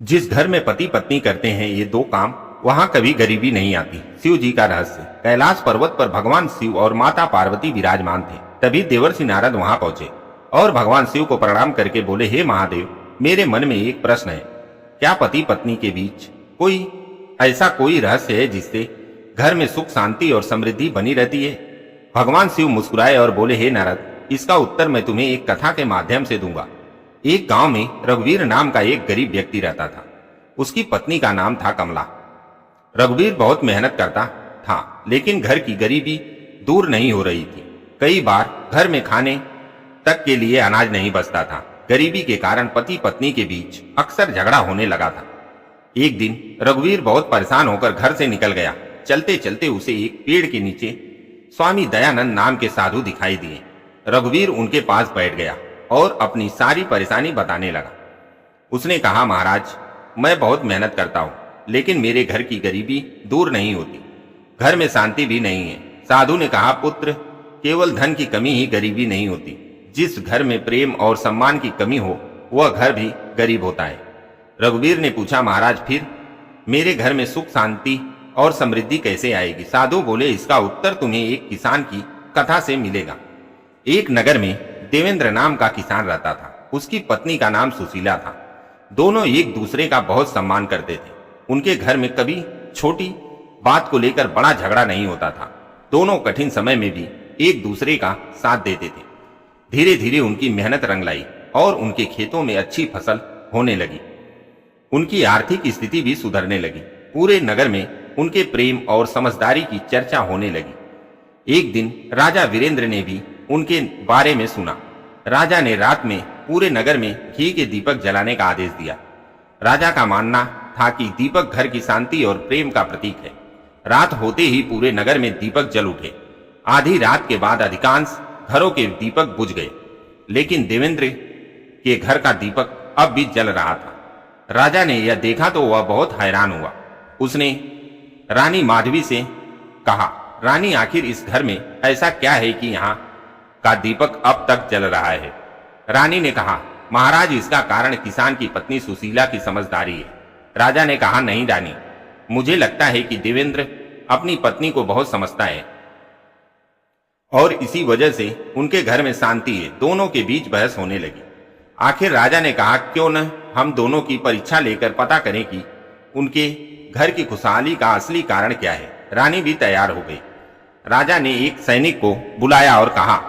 जिस घर में पति पत्नी करते हैं ये दो काम, वहां कभी गरीबी नहीं आती। शिव जी का रहस्य। कैलाश पर्वत पर भगवान शिव और माता पार्वती विराजमान थे। तभी देवर्षि नारद वहां पहुंचे और भगवान शिव को प्रणाम करके बोले, हे महादेव, मेरे मन में एक प्रश्न है। क्या पति पत्नी के बीच कोई रहस्य है जिससे घर में सुख शांति और समृद्धि बनी रहती है? भगवान शिव मुस्कुराए और बोले, हे नारद, इसका उत्तर मैं तुम्हें एक कथा के माध्यम से दूंगा। एक गांव में रघुवीर नाम का एक गरीब व्यक्ति रहता था। उसकी पत्नी का नाम था कमला। रघुवीर बहुत मेहनत करता था, लेकिन घर की गरीबी दूर नहीं हो रही थी। कई बार घर में खाने तक के लिए अनाज नहीं बचता था। गरीबी के कारण पति पत्नी के बीच अक्सर झगड़ा होने लगा था। एक दिन रघुवीर बहुत परेशान होकर घर से निकल गया। चलते चलते उसे एक पेड़ के नीचे स्वामी दयानंद नाम के साधु दिखाई दिए। रघुवीर उनके पास बैठ गया और अपनी सारी परेशानी बताने लगा। उसने कहा, महाराज, मैं बहुत मेहनत करता हूँ, लेकिन मेरे घर की गरीबी दूर नहीं होती। घर में शांति भी नहीं है। साधु ने कहा, पुत्र, केवल धन की कमी ही गरीबी नहीं होती। जिस घर में प्रेम और सम्मान की कमी हो, वह घर भी गरीब होता है। रघुवीर ने पूछा, महाराज, फिर मेरे घर में सुख शांति और समृद्धि कैसे आएगी? साधु बोले, इसका उत्तर तुम्हें एक किसान की कथा से मिलेगा। एक नगर में देवेंद्र नाम का किसान रहता था। उसकी पत्नी का नाम सुशीला था। दोनों एक दूसरे का बहुत सम्मान करते थे। उनके घर में कभी छोटी बात को लेकर बड़ा झगड़ा नहीं होता था। दोनों कठिन समय में भी एक दूसरे का साथ देते थे। धीरे धीरे उनकी मेहनत रंग लाई और उनके खेतों में अच्छी फसल होने लगी। उनकी आर्थिक स्थिति भी सुधरने लगी। पूरे नगर में उनके प्रेम और समझदारी की चर्चा होने लगी। एक दिन राजा वीरेंद्र ने भी उनके बारे में सुना। राजा ने रात में पूरे नगर में घी के दीपक जलाने का आदेश दिया। राजा का मानना था कि दीपक घर की शांति और प्रेम का प्रतीक है। रात होते ही पूरे नगर में दीपक जल उठे। आधी रात के बाद अधिकांश घरों के दीपक बुझ गए, लेकिन देवेंद्र के घर का दीपक अब भी जल रहा था। राजा ने यह देखा तो वह बहुत हैरान हुआ। उसने रानी माधवी से कहा, रानी, आखिर इस घर में ऐसा क्या है कि यहाँ का दीपक अब तक जल रहा है? रानी ने कहा, महाराज, इसका कारण किसान की पत्नी सुशीला की समझदारी है। राजा ने कहा, नहीं रानी, मुझे लगता है कि देवेंद्र अपनी पत्नी को बहुत समझता है और इसी वजह से उनके घर में शांति है। दोनों के बीच बहस होने लगी। आखिर राजा ने कहा, क्यों न हम दोनों की परीक्षा लेकर पता करें कि उनके घर की खुशहाली का असली कारण क्या है। रानी भी तैयार हो गई। राजा ने एक सैनिक को बुलाया और कहा,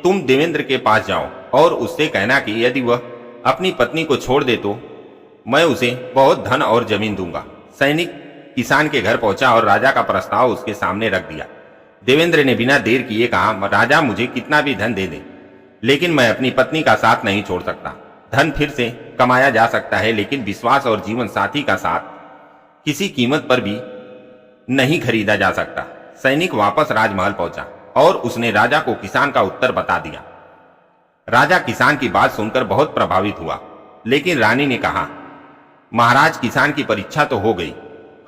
तुम देवेंद्र के पास जाओ और उससे कहना कि यदि वह अपनी पत्नी को छोड़ दे तो मैं उसे बहुत धन और जमीन दूंगा। सैनिक किसान के घर पहुंचा और राजा का प्रस्ताव उसके सामने रख दिया। देवेंद्र ने बिना देर किए कहा, राजा, मुझे कितना भी धन दे दे, लेकिन मैं अपनी पत्नी का साथ नहीं छोड़ सकता। धन फिर से कमाया जा सकता है, लेकिन विश्वास और जीवन साथी का साथ किसी कीमत पर भी नहीं खरीदा जा सकता। सैनिक वापस राजमहल पहुंचा और उसने राजा को किसान का उत्तर बता दिया। राजा किसान की बात सुनकर बहुत प्रभावित हुआ, लेकिन रानी ने कहा, महाराज, किसान की परीक्षा तो हो गई,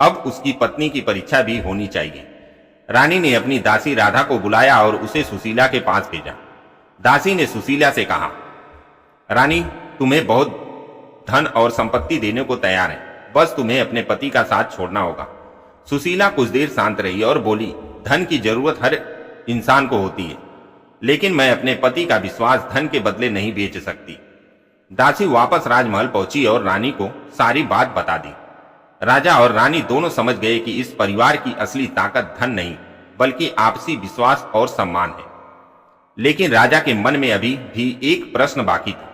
अब उसकी पत्नी की परीक्षा भी होनी चाहिए। रानी ने अपनी दासी राधा को बुलाया और उसे सुशीला के पास भेजा। दासी ने सुशीला से कहा, रानी, तुम्हें बहुत धन और संपत्ति देने को तैयार है, बस तुम्हें अपने पति का साथ छोड़ना होगा। सुशीला कुछ देर शांत रही और बोली, धन की जरूरत हर इंसान को होती है, लेकिन मैं अपने पति का विश्वास धन के बदले नहीं बेच सकती। दासी वापस राजमहल पहुंची और रानी को सारी बात बता दी। राजा और रानी दोनों समझ गए कि इस परिवार की असली ताकत धन नहीं, बल्कि आपसी विश्वास और सम्मान है। लेकिन राजा के मन में अभी भी एक प्रश्न बाकी था।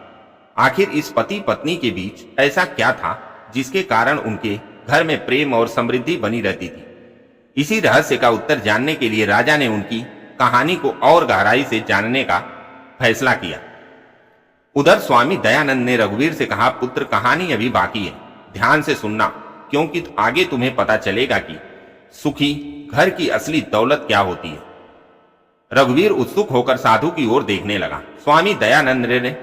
आखिर इस पति पत्नी के बीच ऐसा क्या था जिसके कारण उनके घर में प्रेम और समृद्धि बनी रहती थी? इसी रहस्य का उत्तर जानने के लिए राजा ने उनकी कहानी को और गहराई से जानने का फैसला किया। उधर स्वामी दयानंद ने रघुवीर से कहा, पुत्र, कहानी अभी बाकी है, ध्यान से सुनना, क्योंकि आगे तुम्हें पता चलेगा कि सुखी घर की असली दौलत क्या होती है। रघुवीर उत्सुक होकर साधु की ओर देखने लगा। स्वामी दयानंद ने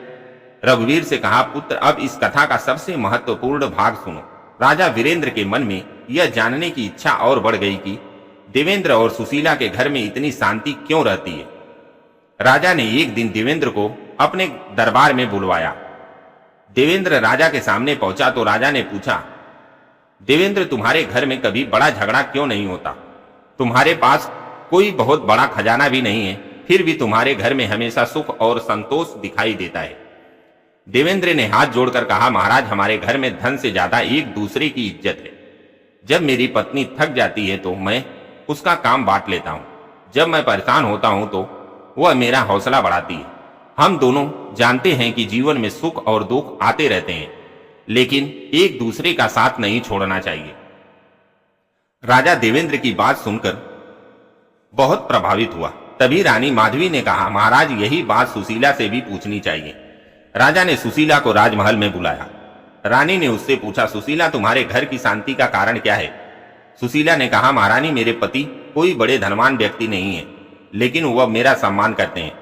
रघुवीर से कहा, पुत्र, अब इस कथा का सबसे महत्वपूर्ण भाग सुनो। राजा वीरेंद्र के मन में यह जानने की इच्छा और बढ़ गई कि देवेंद्र और सुशीला के घर में इतनी शांति क्यों रहती है। राजा ने एक दिन देवेंद्र को अपने दरबार में बुलवाया। देवेंद्र राजा के सामने पहुंचा तो राजा ने पूछा, देवेंद्र, तुम्हारे घर में कभी बड़ा झगड़ा क्यों नहीं होता? तुम्हारे पास कोई बहुत बड़ा खजाना भी नहीं है, फिर भी तुम्हारे घर में हमेशा सुख और संतोष दिखाई देता है। देवेंद्र ने हाथ जोड़कर कहा, महाराज, हमारे घर में धन से ज्यादा एक दूसरे की इज्जत है। जब मेरी पत्नी थक जाती है तो मैं उसका काम बांट लेता हूं। जब मैं परेशान होता हूं तो वह मेरा हौसला बढ़ाती है। हम दोनों जानते हैं कि जीवन में सुख और दुख आते रहते हैं, लेकिन एक दूसरे का साथ नहीं छोड़ना चाहिए। राजा देवेंद्र की बात सुनकर बहुत प्रभावित हुआ। तभी रानी माधवी ने कहा, महाराज, यही बात सुशीला से भी पूछनी चाहिए। राजा ने सुशीला को राजमहल में बुलाया। रानी ने उससे पूछा, सुशीला, तुम्हारे घर की शांति का कारण क्या है? सुशीला ने कहा, महारानी, मेरे पति कोई बड़े धनवान व्यक्ति नहीं है, लेकिन वह मेरा सम्मान करते हैं।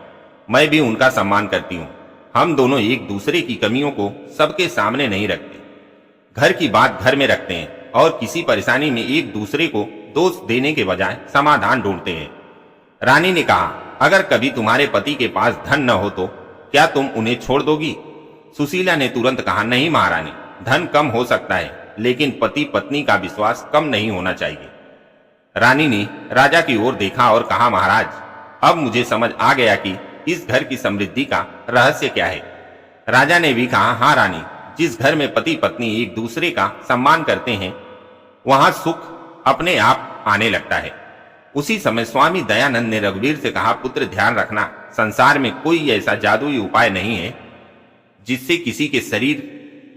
मैं भी उनका सम्मान करती हूँ। हम दोनों एक दूसरे की कमियों को सबके सामने नहीं रखते। घर की बात घर में रखते हैं और किसी परेशानी में एक दूसरे को दोष देने के बजाय समाधान ढूंढते हैं। रानी ने कहा, अगर कभी तुम्हारे पति के पास धन न हो तो क्या तुम उन्हें छोड़ दोगी? सुशीला ने तुरंत कहा, नहीं महारानी, धन कम हो सकता है, लेकिन पति पत्नी का विश्वास कम नहीं होना चाहिए। रानी ने राजा की ओर देखा और कहा, महाराज, अब मुझे समझ आ गया कि इस घर की समृद्धि का रहस्य क्या है। राजा ने भी कहा, हाँ रानी, जिस घर में पति पत्नी एक दूसरे का सम्मान करते हैं वहां सुख अपने आप आने लगता है। उसी समय स्वामी दयानंद ने रघुवीर से कहा, पुत्र, ध्यान रखना, संसार में कोई ऐसा जादुई उपाय नहीं है जिससे किसी के शरीर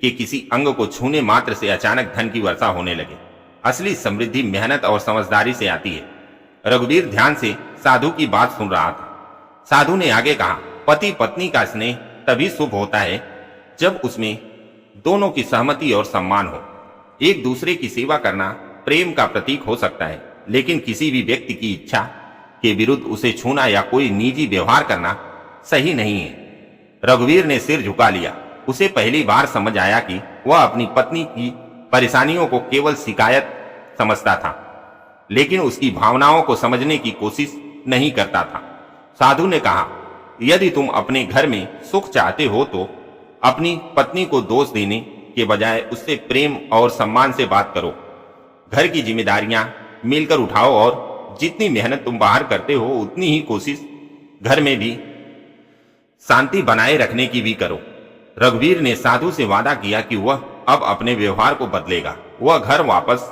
के किसी अंग को छूने मात्र से अचानक धन की वर्षा होने लगे। असली समृद्धि मेहनत और समझदारी से आती है। रघुवीर ध्यान से साधु की बात सुन रहा था। साधु ने आगे कहा, पति पत्नी का स्नेह तभी शुभ होता है जब उसमें दोनों की सहमति और सम्मान हो। एक दूसरे की सेवा करना प्रेम का प्रतीक हो सकता है, लेकिन किसी भी व्यक्ति की इच्छा के विरुद्ध उसे छूना या कोई निजी व्यवहार करना सही नहीं है। रघुवीर ने सिर झुका लिया। उसे पहली बार समझ आया कि वह अपनी पत्नी की परेशानियों को केवल शिकायत समझता था, लेकिन उसकी भावनाओं को समझने की कोशिश नहीं करता था। साधु ने कहा, यदि तुम अपने घर में सुख चाहते हो तो अपनी पत्नी को दोष देने के बजाय उससे प्रेम और सम्मान से बात करो। घर की जिम्मेदारियां मिलकर उठाओ और जितनी मेहनत तुम बाहर करते हो उतनी ही कोशिश घर में भी शांति बनाए रखने की भी करो। रघुवीर ने साधु से वादा किया कि वह अब अपने व्यवहार को बदलेगा। वह घर वापस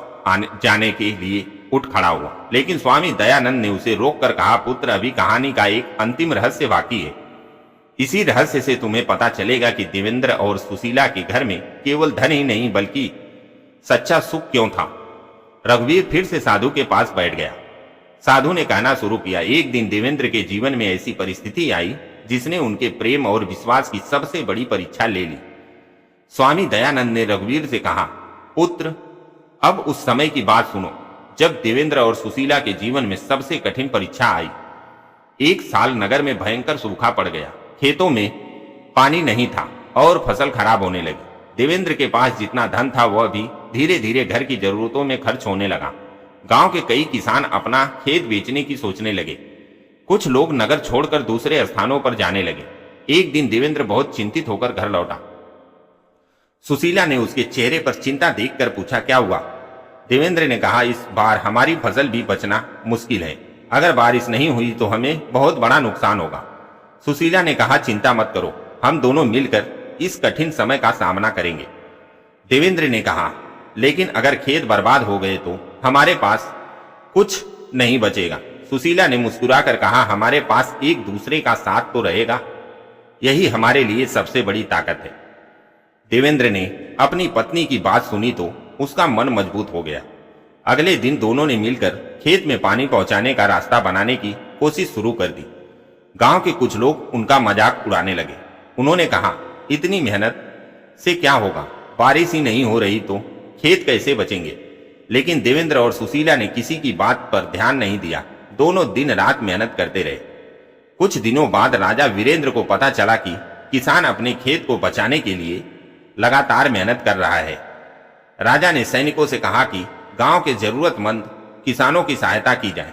जाने के लिए उठ खड़ा हुआ, लेकिन स्वामी दयानंद ने उसे रोककर कहा, पुत्र, अभी कहानी का एक अंतिम रहस्य बाकी है। इसी रहस्य से तुम्हें पता चलेगा कि देवेंद्र और सुशीला के घर में केवल धन ही नहीं बल्कि सच्चा सुख क्यों था। रघुवीर फिर से साधु के पास बैठ गया। साधु ने कहना शुरू किया, एक दिन देवेंद्र के जीवन में ऐसी परिस्थिति आई जिसने उनके प्रेम और विश्वास की सबसे बड़ी परीक्षा ले ली। स्वामी दयानंद ने रघुवीर से कहा, पुत्र, अब उस समय की बात सुनो जब देवेंद्र और सुशीला के जीवन में सबसे कठिन परीक्षा आई। एक साल नगर में भयंकर सूखा पड़ गया। खेतों में पानी नहीं था और फसल खराब होने लगी। देवेंद्र के पास जितना धन था वह भी धीरे धीरे घर की जरूरतों में खर्च होने लगा। गांव के कई किसान अपना खेत बेचने की सोचने लगे। कुछ लोग नगर छोड़कर दूसरे स्थानों पर जाने लगे। एक दिन देवेंद्र बहुत चिंतित होकर घर लौटा। सुशीला ने उसके चेहरे पर चिंता देखकर पूछा, क्या हुआ? देवेंद्र ने कहा, इस बार हमारी फसल भी बचना मुश्किल है। अगर बारिश नहीं हुई तो हमें बहुत बड़ा नुकसान होगा। सुशीला ने कहा, चिंता मत करो, हम दोनों मिलकर इस कठिन समय का सामना करेंगे। देवेंद्र ने कहा, लेकिन अगर खेत बर्बाद हो गए तो हमारे पास कुछ नहीं बचेगा। सुशीला ने मुस्कुराकर कहा, हमारे पास एक दूसरे का साथ तो रहेगा, यही हमारे लिए सबसे बड़ी ताकत है। देवेंद्र ने अपनी पत्नी की बात सुनी तो उसका मन मजबूत हो गया। अगले दिन दोनों ने मिलकर खेत में पानी पहुंचाने का रास्ता बनाने की कोशिश शुरू कर दी। गांव के कुछ लोग उनका मजाक उड़ाने लगे। उन्होंने कहा, इतनी मेहनत से क्या होगा, बारिश ही नहीं हो रही तो खेत कैसे बचेंगे? लेकिन देवेंद्र और सुशीला ने किसी की बात पर ध्यान नहीं दिया। दोनों दिन रात मेहनत करते रहे। कुछ दिनों बाद राजा वीरेंद्र को पता चला कि किसान अपने खेत को बचाने के लिए लगातार मेहनत कर रहा है। राजा ने सैनिकों से कहा कि गांव के जरूरतमंद किसानों की सहायता की जाए।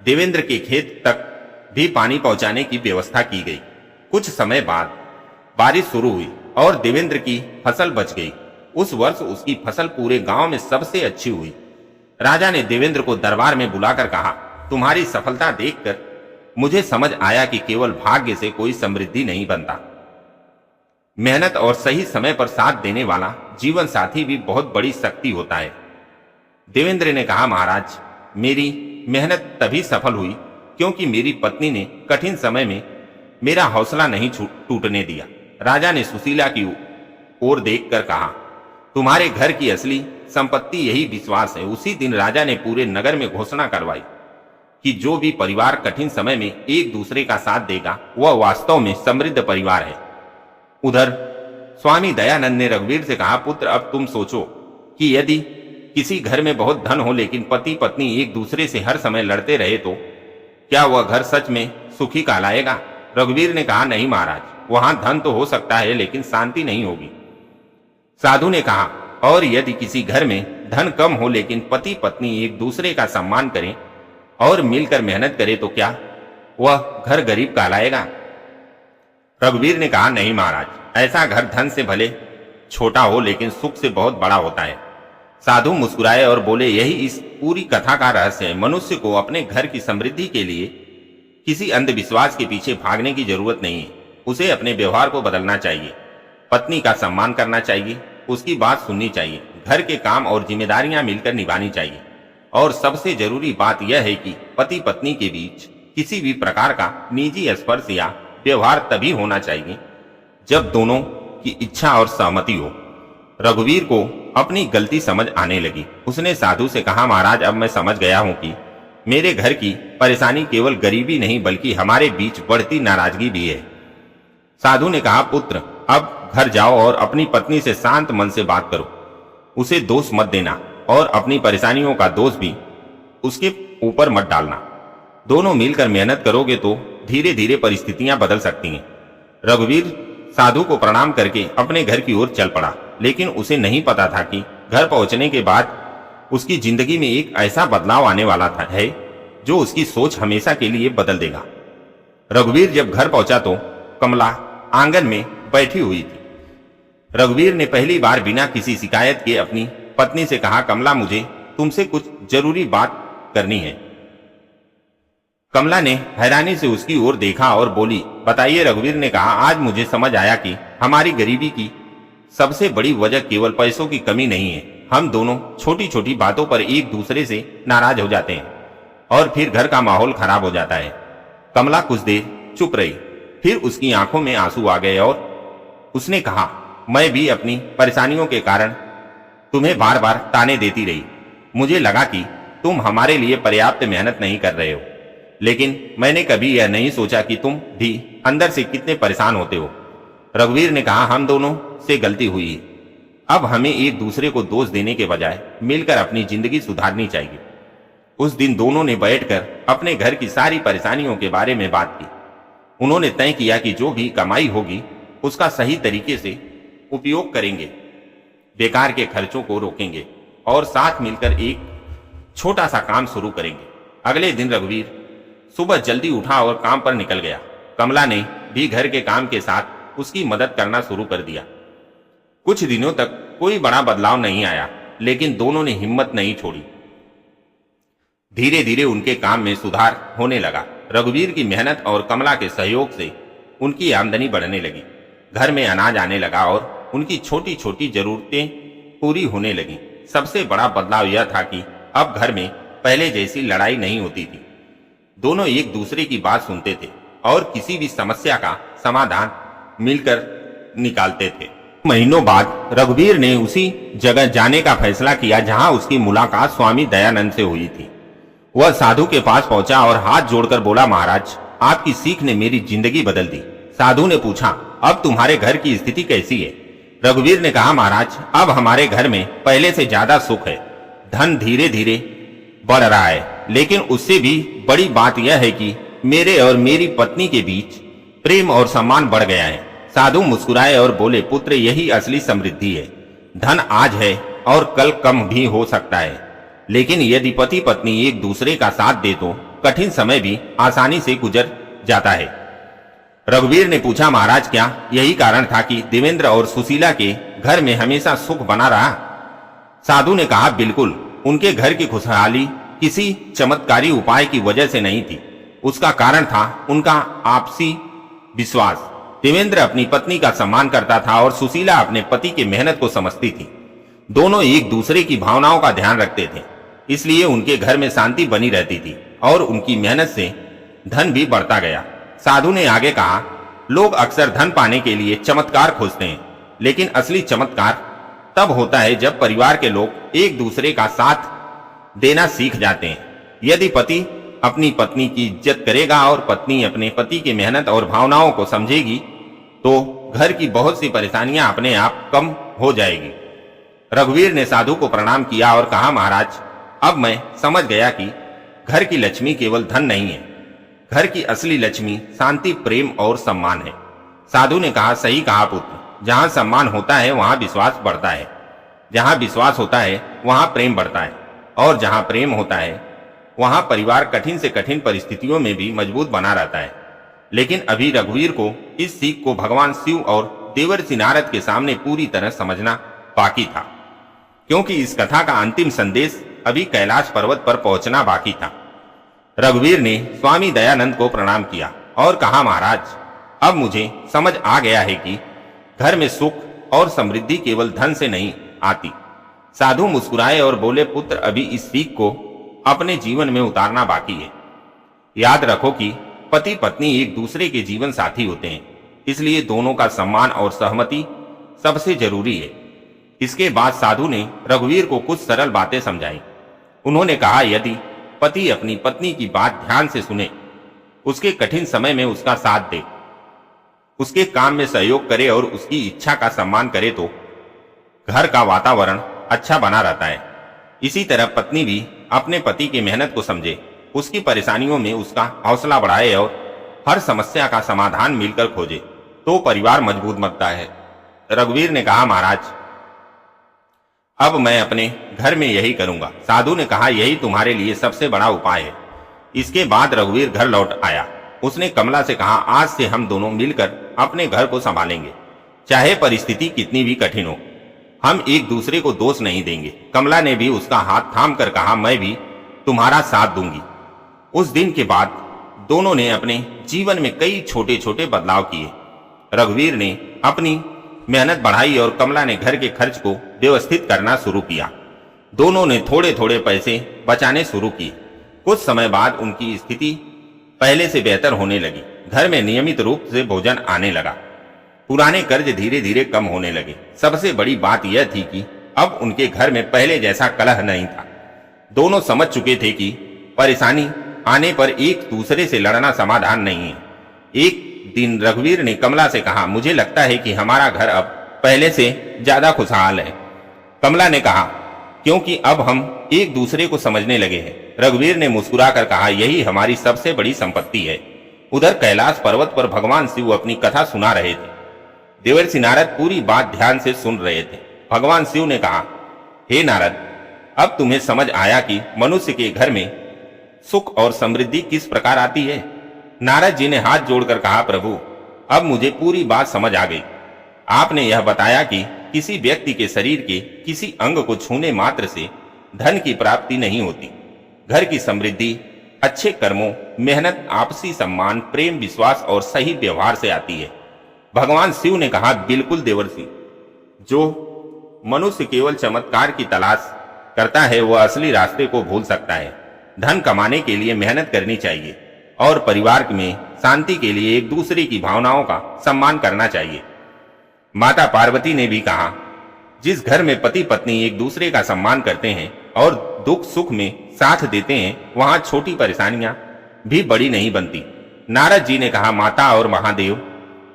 देवेंद्र के खेत तक भी पानी पहुंचाने की व्यवस्था की गई। कुछ समय बाद बारिश शुरू हुई और देवेंद्र की फसल बच गई। उस वर्ष उसकी फसल पूरे गांव में सबसे अच्छी हुई। राजा ने देवेंद्र को दरबार में बुलाकर कहा, तुम्हारी सफलता देखकर मुझे समझ आया कि केवल भाग्य से कोई समृद्धि नहीं बनता, मेहनत और सही समय पर साथ देने वाला जीवन साथी भी बहुत बड़ी शक्ति होता है। देवेंद्र ने कहा, महाराज, मेरी मेहनत तभी सफल हुई क्योंकि मेरी पत्नी ने कठिन समय में मेरा हौसला नहीं टूटने दिया। राजा ने सुशीला की ओर देखकर कहा, तुम्हारे घर की असली संपत्ति यही विश्वास है। उसी दिन राजा ने पूरे नगर में घोषणा करवाई कि जो भी परिवार कठिन समय में एक दूसरे का साथ देगा वह वास्तव में समृद्ध परिवार है। उधर स्वामी दयानंद ने रघुवीर से कहा, पुत्र, अब तुम सोचो कि यदि किसी घर में बहुत धन हो लेकिन पति पत्नी एक दूसरे से हर समय लड़ते रहे तो क्या वह घर सच में सुखी कहलाएगा? रघुवीर ने कहा, नहीं महाराज, वहां धन तो हो सकता है लेकिन शांति नहीं होगी। साधु ने कहा, और यदि किसी घर में धन कम हो लेकिन पति पत्नी एक दूसरे का सम्मान करें और मिलकर मेहनत करें तो क्या वह घर गरीब कहलाएगा? रघुवीर ने कहा, नहीं महाराज, ऐसा घर धन से भले छोटा हो लेकिन सुख से बहुत बड़ा होता है। साधु मुस्कुराए और बोले, यही इस पूरी कथा का रहस्य है। मनुष्य को अपने घर की समृद्धि के लिए किसी अंधविश्वास के पीछे भागने की जरूरत नहीं है। उसे अपने व्यवहार को बदलना चाहिए, पत्नी का सम्मान करना चाहिए, उसकी बात सुननी चाहिए, घर के काम और जिम्मेदारियां मिलकर निभानी चाहिए। और सबसे जरूरी बात यह है कि पति पत्नी के बीच किसी भी प्रकार का निजी स्पर्श या व्यवहार तभी होना चाहिए जब दोनों की इच्छा और सहमति हो। रघुवीर को अपनी गलती समझ आने लगी। उसने साधु से कहा, महाराज, अब मैं समझ गया हूं कि मेरे घर की परेशानी केवल गरीबी नहीं बल्कि हमारे बीच बढ़ती नाराजगी भी है। साधु ने कहा, पुत्र, अब घर जाओ और अपनी पत्नी से शांत मन से बात करो। उसे दोष मत देना और अपनी परेशानियों का दोष भी उसके ऊपर मत डालना। दोनों मिलकर मेहनत करोगे तो धीरे धीरे परिस्थितियां बदल सकती हैं। रघुवीर साधु को प्रणाम करके अपने घर की ओर चल पड़ा, लेकिन उसे नहीं पता था कि घर पहुंचने के बाद उसकी जिंदगी में एक ऐसा बदलाव आने वाला था है जो उसकी सोच हमेशा के लिए बदल देगा। रघुवीर जब घर पहुंचा तो कमला आंगन में बैठी हुई थी। रघुवीर ने पहली बार बिना किसी शिकायत के अपनी पत्नी से कहा, कमला, मुझे तुमसे कुछ जरूरी बात करनी है। कमला ने हैरानी से उसकी ओर देखा और बोली, बताइए। रघुवीर ने कहा, आज मुझे समझ आया कि हमारी गरीबी की सबसे बड़ी वजह केवल पैसों की कमी नहीं है। हम दोनों छोटी छोटी बातों पर एक दूसरे से नाराज हो जाते हैं और फिर घर का माहौल खराब हो जाता है। कमला कुछ देर चुप रही, फिर उसकी आंखों में आंसू आ गए और उसने कहा, मैं भी अपनी परेशानियों के कारण तुम्हें बार बार ताने देती रही। मुझे लगा कि तुम हमारे लिए पर्याप्त मेहनत नहीं कर रहे हो, लेकिन मैंने कभी यह नहीं सोचा कि तुम भी अंदर से कितने परेशान होते हो। रघुवीर ने कहा, हम दोनों से गलती हुई है। अब हमें एक दूसरे को दोष देने के बजाय मिलकर अपनी जिंदगी सुधारनी चाहिए। उस दिन दोनों ने बैठकर अपने घर की सारी परेशानियों के बारे में बात की। उन्होंने तय किया कि जो भी कमाई होगी उसका सही तरीके से उपयोग करेंगे, बेकार के खर्चों को रोकेंगे और साथ मिलकर एक छोटा सा काम शुरू करेंगे। अगले दिन रघुवीर सुबह जल्दी उठा और काम पर निकल गया। कमला ने भी घर के काम के साथ उसकी मदद करना शुरू कर दिया। कुछ दिनों तक कोई बड़ा बदलाव नहीं आया, लेकिन दोनों ने हिम्मत नहीं छोड़ी। धीरे धीरे उनके काम में सुधार होने लगा। रघुवीर की मेहनत और कमला के सहयोग से उनकी आमदनी बढ़ने लगी। घर में अनाज आने लगा और उनकी छोटी छोटी जरूरतें पूरी होने लगी। सबसे बड़ा बदलाव यह था कि अब घर में पहले जैसी लड़ाई नहीं होती थी। दोनों एक दूसरे की बात सुनते थे और किसी भी समस्या का समाधान मिलकर निकालते थे। महीनों बाद रघुवीर ने उसी जगह जाने का फैसला किया जहां उसकी मुलाकात स्वामी दयानंद से हुई थी। वह साधु के पास पहुंचा और हाथ जोड़कर बोला, महाराज, आपकी सीख ने मेरी जिंदगी बदल दी। साधु ने पूछा, अब तुम्हारे घर की स्थिति कैसी है? रघुवीर ने कहा, महाराज, अब हमारे घर में पहले से ज्यादा सुख है। धन धीरे धीरे बढ़ रहा है, लेकिन उससे भी बड़ी बात यह है कि मेरे और मेरी पत्नी के बीच प्रेम और सम्मान बढ़ गया है। साधु मुस्कुराए और बोले, पुत्र, यही असली समृद्धि है। धन आज है और कल कम भी हो सकता है, लेकिन यदि पति पत्नी एक दूसरे का साथ दे तो कठिन समय भी आसानी से गुजर जाता है। रघुवीर ने पूछा, महाराज क्या यही कारण था कि देवेंद्र और सुशीला के घर में हमेशा सुख बना रहा? साधु ने कहा, बिल्कुल। उनके घर की खुशहाली किसी चमत्कारी उपाय की वजह से नहीं थी। उसका कारण था उनका आपसी विश्वास। देवेंद्र अपनी पत्नी का सम्मान करता था और सुशीला अपने पति की मेहनत को समझती थी। दोनों एक दूसरे की भावनाओं का ध्यान रखते थे, इसलिए उनके घर में शांति बनी रहती थी और उनकी मेहनत से धन भी बढ़ता गया। साधु ने आगे कहा, लोग अक्सर धन पाने के लिए चमत्कार खोजते हैं, लेकिन असली चमत्कार तब होता है जब परिवार के लोग एक दूसरे का साथ देना सीख जाते हैं। यदि पति अपनी पत्नी की इज्जत करेगा और पत्नी अपने पति की मेहनत और भावनाओं को समझेगी तो घर की बहुत सी परेशानियां अपने आप कम हो जाएगी। रघुवीर ने साधु को प्रणाम किया और कहा, महाराज अब मैं समझ गया कि घर की लक्ष्मी केवल धन नहीं है, घर की असली लक्ष्मी शांति, प्रेम और सम्मान है। साधु ने कहा, सही कहा पुत्र, जहां सम्मान होता है वहां विश्वास बढ़ता है, जहां विश्वास होता है वहां प्रेम बढ़ता है, और जहां प्रेम होता है वहां परिवार कठिन से कठिन परिस्थितियों में भी मजबूत बना रहता है। लेकिन अभी रघुवीर को इस सीख को भगवान शिव और देवर्षि नारद के सामने पूरी तरह समझना बाकी था, क्योंकि इस कथा का अंतिम संदेश अभी कैलाश पर्वत पर पहुंचना बाकी था। रघुवीर ने स्वामी दयानंद को प्रणाम किया और कहा, महाराज अब मुझे समझ आ गया है कि घर में सुख और समृद्धि केवल धन से नहीं आती। साधु मुस्कुराए और बोले, पुत्र अभी इस सीख को अपने जीवन में उतारना बाकी है। याद रखो कि पति पत्नी एक दूसरे के जीवन साथी होते हैं, इसलिए दोनों का सम्मान और सहमति सबसे जरूरी है। इसके बाद साधु ने रघुवीर को कुछ सरल बातें समझाई। उन्होंने कहा, यदि पति अपनी पत्नी की बात ध्यान से सुने, उसके कठिन समय में उसका साथ दे, उसके काम में सहयोग करे और उसकी इच्छा का सम्मान करे तो घर का वातावरण अच्छा बना रहता है। इसी तरह पत्नी भी अपने पति की मेहनत को समझे, उसकी परेशानियों में उसका हौसला बढ़ाए और हर समस्या का समाधान मिलकर खोजे तो परिवार मजबूत बनता है। रघुवीर ने कहा, महाराज अब मैं अपने घर में यही करूंगा। साधु ने कहा, यही तुम्हारे लिए सबसे बड़ा उपाय है। इसके बाद रघुवीर घर लौट आया। उसने कमला से कहा, आज से हम दोनों मिलकर अपने घर को संभालेंगे, चाहे परिस्थिति कितनी भी कठिन हो, हम एक दूसरे को दोष नहीं देंगे। कमला ने भी उसका हाथ थाम कर कहा, मैं भी तुम्हारा साथ दूंगी। उस दिन के बाद दोनों ने अपने जीवन में कई छोटे छोटे बदलाव किए। रघुवीर ने अपनी मेहनत बढ़ाई और कमला ने घर के खर्च को व्यवस्थित करना शुरू किया। दोनों ने थोड़े थोड़े पैसे बचाने शुरू किए। कुछ समय बाद उनकी स्थिति पहले से बेहतर होने लगी। घर में नियमित रूप से भोजन आने लगा। पुराने कर्ज धीरे धीरे कम होने लगे। सबसे बड़ी बात यह थी कि अब उनके घर में पहले जैसा कलह नहीं था। दोनों समझ चुके थे कि परेशानी आने पर एक दूसरे से लड़ना समाधान नहीं है। एक दिन रघुवीर ने कमला से कहा, मुझे लगता है कि हमारा घर अब पहले से ज्यादा खुशहाल है। कमला ने कहा, क्योंकि अब हम एक दूसरे को समझने लगे हैं। रघुवीर ने मुस्कुराकर कहा, यही हमारी सबसे बड़ी संपत्ति है। उधर कैलाश पर्वत पर भगवान शिव अपनी कथा सुना रहे थे। देवर्षि नारद पूरी बात ध्यान से सुन रहे थे। भगवान शिव ने कहा, हे नारद, अब तुम्हें समझ आया कि मनुष्य के घर में सुख और समृद्धि किस प्रकार आती है। नारद जी ने हाथ जोड़कर कहा, प्रभु अब मुझे पूरी बात समझ आ गई। आपने यह बताया कि किसी व्यक्ति के शरीर के किसी अंग को छूने मात्र से धन की प्राप्ति नहीं होती। घर की समृद्धि अच्छे कर्मों, मेहनत, आपसी सम्मान, प्रेम, विश्वास और सही व्यवहार से आती है। भगवान शिव ने कहा, बिल्कुल देवर्षि, जो मनुष्य केवल चमत्कार की तलाश करता है वह असली रास्ते को भूल सकता है। धन कमाने के लिए मेहनत करनी चाहिए और परिवार में शांति के लिए एक दूसरे की भावनाओं का सम्मान करना चाहिए। माता पार्वती ने भी कहा, जिस घर में पति पत्नी एक दूसरे का सम्मान करते हैं और दुख सुख में साथ देते हैं, वहां छोटी परेशानियां भी बड़ी नहीं बनती। नारद जी ने कहा, माता और महादेव,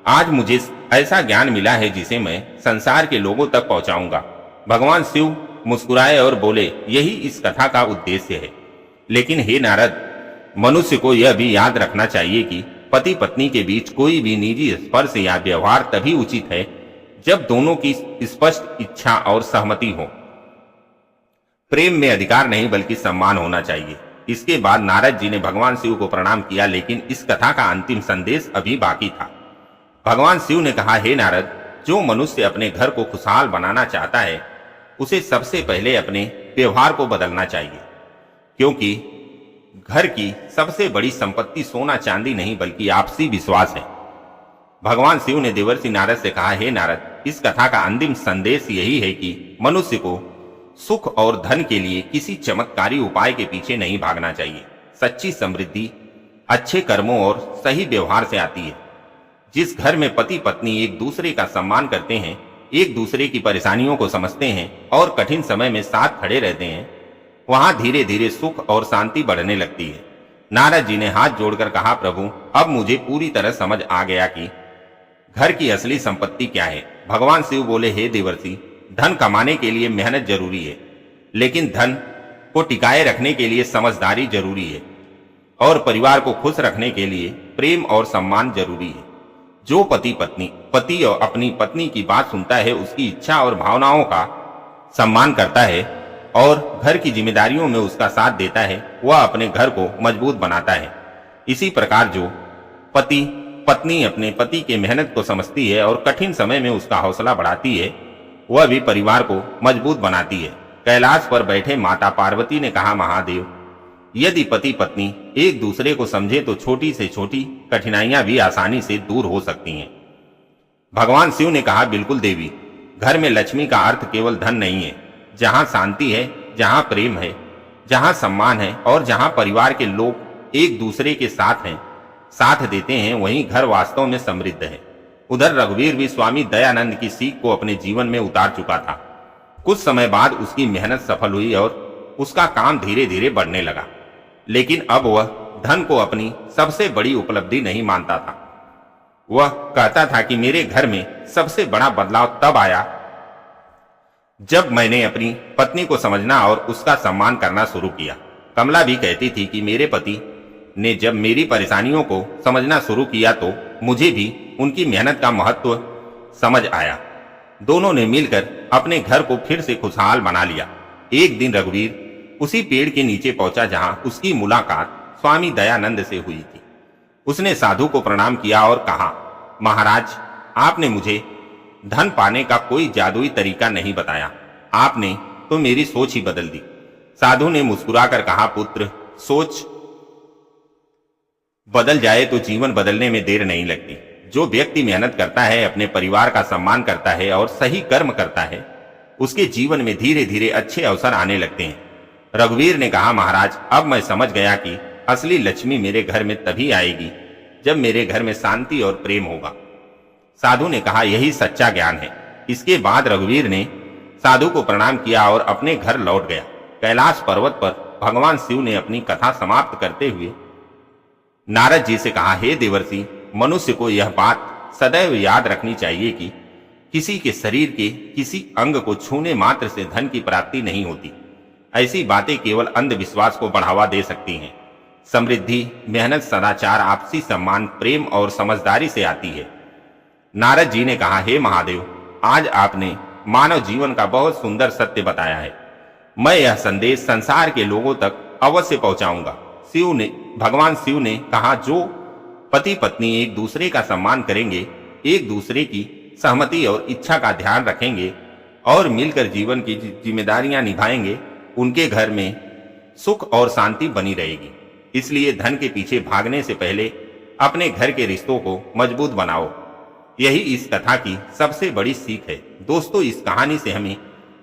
आज मुझे ऐसा ज्ञान मिला है जिसे मैं संसार के लोगों तक पहुंचाऊंगा। भगवान शिव मुस्कुराए और बोले, यही इस कथा का उद्देश्य है। लेकिन हे नारद, मनुष्य को यह भी याद रखना चाहिए कि पति पत्नी के बीच कोई भी निजी स्पर्श या व्यवहार तभी उचित है जब दोनों की स्पष्ट इच्छा और सहमति हो। प्रेम में अधिकार नहीं बल्कि सम्मान होना चाहिए। इसके बाद नारद जी ने भगवान शिव को प्रणाम किया, लेकिन इस कथा का अंतिम संदेश अभी बाकी था। भगवान शिव ने कहा, हे नारद, जो मनुष्य अपने घर को खुशहाल बनाना चाहता है उसे सबसे पहले अपने व्यवहार को बदलना चाहिए, क्योंकि घर की सबसे बड़ी संपत्ति सोना चांदी नहीं बल्कि आपसी विश्वास है। भगवान शिव ने देवर्षि नारद से कहा, हे नारद, इस कथा का अंतिम संदेश यही है कि मनुष्य को सुख और धन के लिए किसी चमत्कारी उपाय के पीछे नहीं भागना चाहिए। सच्ची समृद्धि अच्छे कर्मों और सही व्यवहार से आती है। जिस घर में पति पत्नी एक दूसरे का सम्मान करते हैं, एक दूसरे की परेशानियों को समझते हैं और कठिन समय में साथ खड़े रहते हैं, वहां धीरे धीरे सुख और शांति बढ़ने लगती है। नारद जी ने हाथ जोड़कर कहा, प्रभु, अब मुझे पूरी तरह समझ आ गया कि घर की असली संपत्ति क्या है। भगवान शिव बोले, हे देवर्षि, धन कमाने के लिए मेहनत जरूरी है, लेकिन धन को टिकाए रखने के लिए समझदारी जरूरी है और परिवार को खुश रखने के लिए प्रेम और सम्मान जरूरी है। जो पति और अपनी पत्नी की बात सुनता है, उसकी इच्छा और भावनाओं का सम्मान करता है और घर की जिम्मेदारियों में उसका साथ देता है, वह अपने घर को मजबूत बनाता है। इसी प्रकार जो पत्नी अपने पति के मेहनत को समझती है और कठिन समय में उसका हौसला बढ़ाती है, वह भी परिवार को मजबूत बनाती है। कैलाश पर बैठे माता पार्वती ने कहा, महादेव, यदि पति पत्नी एक दूसरे को समझे तो छोटी से छोटी कठिनाइयां भी आसानी से दूर हो सकती हैं। भगवान शिव ने कहा, बिल्कुल देवी, घर में लक्ष्मी का अर्थ केवल धन नहीं है। जहां शांति है, जहां प्रेम है, जहां सम्मान है और जहां परिवार के लोग एक दूसरे के साथ देते हैं, वहीं घर वास्तव में समृद्ध है। उधर रघुवीर भी स्वामी दयानंद की सीख को अपने जीवन में उतार चुका था। कुछ समय बाद उसकी मेहनत सफल हुई और उसका काम धीरे धीरे बढ़ने लगा, लेकिन अब वह धन को अपनी सबसे बड़ी उपलब्धि नहीं मानता था। वह कहता था कि मेरे घर में सबसे बड़ा बदलाव तब आया जब मैंने अपनी पत्नी को समझना और उसका सम्मान करना शुरू किया। कमला भी कहती थी कि मेरे पति ने जब मेरी परेशानियों को समझना शुरू किया तो मुझे भी उनकी मेहनत का महत्व समझ आया। दोनों ने मिलकर अपने घर को फिर से खुशहाल बना लिया। एक दिन रघुवीर उसी पेड़ के नीचे पहुंचा जहां उसकी मुलाकात स्वामी दयानंद से हुई थी। उसने साधु को प्रणाम किया और कहा, महाराज, आपने मुझे धन पाने का कोई जादुई तरीका नहीं बताया, आपने तो मेरी सोच ही बदल दी। साधु ने मुस्कुराकर कहा, पुत्र, सोच बदल जाए तो जीवन बदलने में देर नहीं लगती। जो व्यक्ति मेहनत करता है, अपने परिवार का सम्मान करता है और सही कर्म करता है, उसके जीवन में धीरे धीरे अच्छे अवसर आने लगते हैं। रघुवीर ने कहा, महाराज, अब मैं समझ गया कि असली लक्ष्मी मेरे घर में तभी आएगी जब मेरे घर में शांति और प्रेम होगा। साधु ने कहा, यही सच्चा ज्ञान है। इसके बाद रघुवीर ने साधु को प्रणाम किया और अपने घर लौट गया। कैलाश पर्वत पर भगवान शिव ने अपनी कथा समाप्त करते हुए नारद जी से कहा, हे देवर्षि, मनुष्य को यह बात सदैव याद रखनी चाहिए कि किसी के शरीर के किसी अंग को छूने मात्र से धन की प्राप्ति नहीं होती। ऐसी बातें केवल अंधविश्वास को बढ़ावा दे सकती हैं। समृद्धि, मेहनत, सदाचार, आपसी सम्मान, प्रेम और समझदारी से आती है। नारद जी ने कहा, हे महादेव, आज आपने मानव जीवन का बहुत सुंदर सत्य बताया है। मैं यह संदेश संसार के लोगों तक अवश्य पहुंचाऊंगा। भगवान शिव ने कहा, जो पति पत्नी एक दूसरे का सम्मान करेंगे, एक दूसरे की सहमति और इच्छा का ध्यान रखेंगे और मिलकर जीवन की जिम्मेदारियां निभाएंगे, उनके घर में सुख और शांति बनी रहेगी। इसलिए धन के पीछे भागने से पहले अपने घर के रिश्तों को मजबूत बनाओ। यही इस कथा की सबसे बड़ी सीख है। दोस्तों, इस कहानी से हमें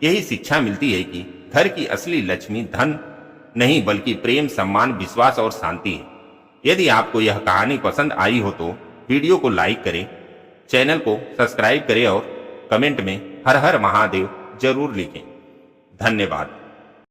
यही शिक्षा मिलती है कि घर की असली लक्ष्मी धन नहीं बल्कि प्रेम, सम्मान, विश्वास और शांति है। यदि आपको यह कहानी पसंद आई हो तो वीडियो को लाइक करें, चैनल को सब्सक्राइब करें और कमेंट में हर हर महादेव जरूर लिखें। धन्यवाद।